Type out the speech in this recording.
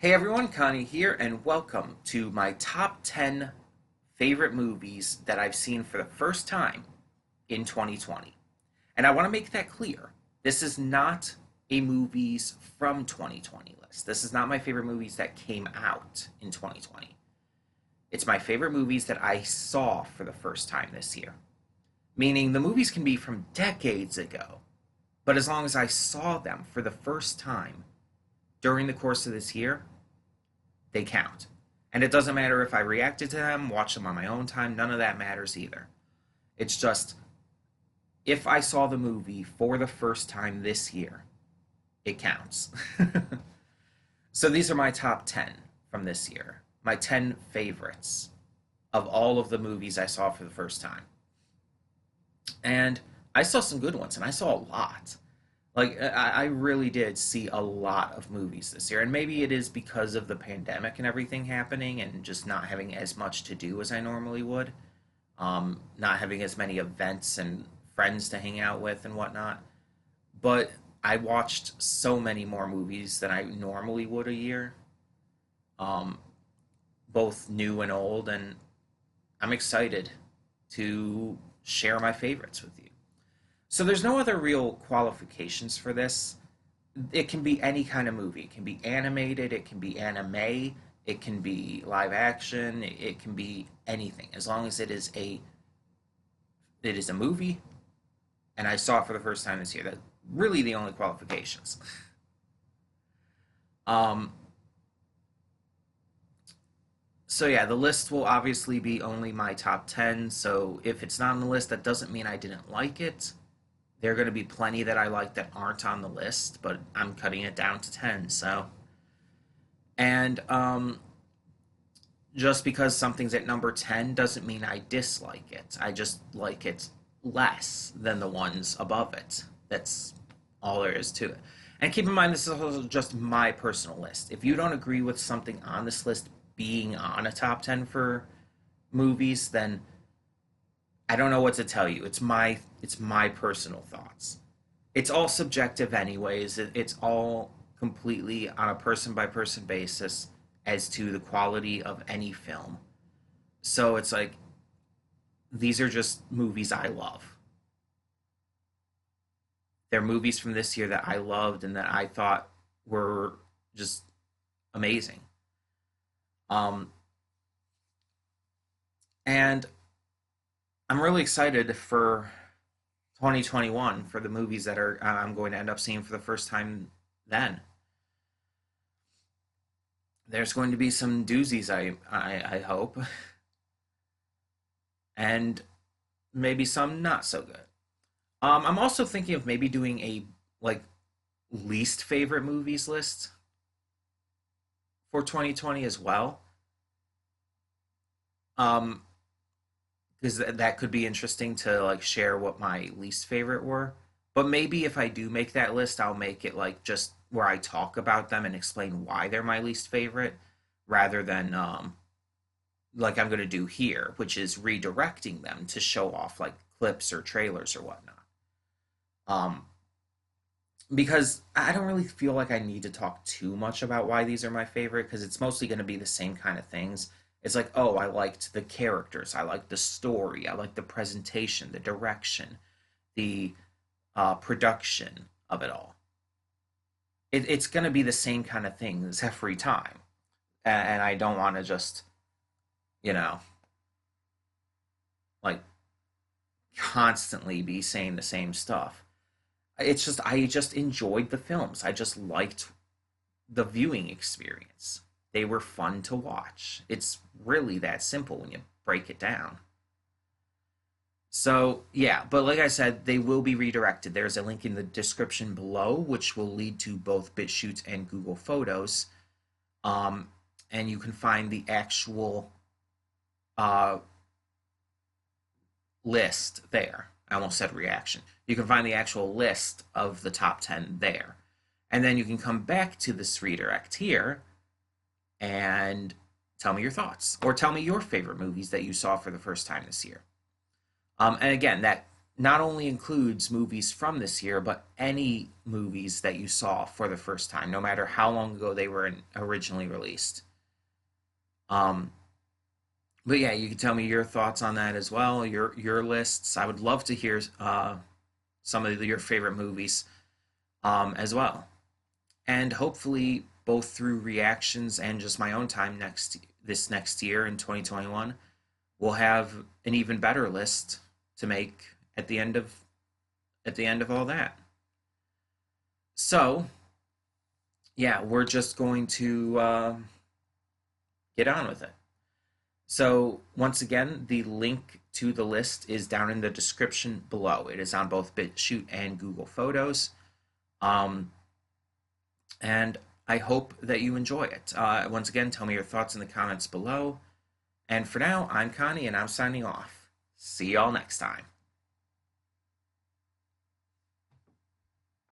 Hey everyone, Connie here, and welcome to my top 10 favorite movies that I've seen for the first time in 2020. And I want to make that clear. This is not a movies from 2020 list. This is not my favorite movies that came out in 2020. It's my favorite movies that I saw for the first time this year. Meaning the movies can be from decades ago, but as long as I saw them for the first time during the course of this year, they count. And it doesn't matter if I reacted to them, watched them on my own time, none of that matters either. It's just if I saw the movie for the first time this year, it counts. So these are my top 10 from this year, my 10 favorites of all of the movies I saw for the first time. And I saw some good ones, and I saw a lot. I really did see a lot of movies this year, and maybe it is because of the pandemic and everything happening, and just not having as much to do as I normally would, not having as many events and friends to hang out with and whatnot. But I watched so many more movies than I normally would a year, um, both new and old, and I'm excited to share my favorites with you. So there's no other real qualifications for this. It can be any kind of movie. It can be animated, it can be anime, it can be live action, it can be anything as long as it is a movie and I saw it for the first time this year. That's really the only qualifications. Um so yeah, the list will obviously be only my top 10. So if it's not on the list, that doesn't mean I didn't like it. There are going to be plenty that I like that aren't on the list, but I'm cutting it down to 10. So, and just because something's at number 10 doesn't mean I dislike it. I just like it less than the ones above it. That's all there is to it. And keep in mind, this is also just my personal list. If you don't agree with something on this list being on a top 10 for movies, then I don't know what to tell you. It's my personal thoughts. It's all subjective anyways. It's all completely on a person by person basis as to the quality of any film. So it's like these are just movies I love. They're movies from this year that I loved and that I thought were just amazing. Um and I'm really excited for 2021 for the movies that are I'm going to end up seeing for the first time then. There's going to be some doozies, I hope, and maybe some not so good. I'm also thinking of maybe doing a like least favorite movies list for 2020 as well. Um, because that could be interesting to like share what my least favorite were. But maybe if I do make that list, I'll make it like just where I talk about them and explain why they're my least favorite, rather than like I'm going to do here, which is redirecting them to show off like clips or trailers or whatnot. Um, because I don't really feel like I need to talk too much about why these are my favorite because it's mostly going to be the same kind of things. It's like, oh, I liked the characters, I liked the story, I liked the presentation, the direction, the production of it all. It's going to be the same kind of things every time. And I don't want to just, you know, like constantly be saying the same stuff. It's just, I just enjoyed the films. I just liked the viewing experience. They were fun to watch. It's really that simple when you break it down. So, yeah, but like I said, they will be redirected. There's a link in the description below, which will lead to both BitChute and Google Photos. Um, and you can find the actual uh, list there. I almost said reaction. You can find the actual list of the top 10 there. And then you can come back to this redirect here and tell me your thoughts or tell me your favorite movies that you saw for the first time this year. And again, that not only includes movies from this year, but any movies that you saw for the first time, no matter how long ago they were originally released. Um, but yeah, you can tell me your thoughts on that as well. Your lists. I would love to hear some of your favorite movies as well, and hopefully both through reactions and just my own time next year in 2021, we'll have an even better list to make at the end of all that. So yeah, we're just going to get on with it. So once again, the link to the list is down in the description below. It is on both BitChute and Google Photos. Um, and I hope that you enjoy it. Once again, tell me your thoughts in the comments below. And for now, I'm Connie, and I'm signing off. See y'all next time.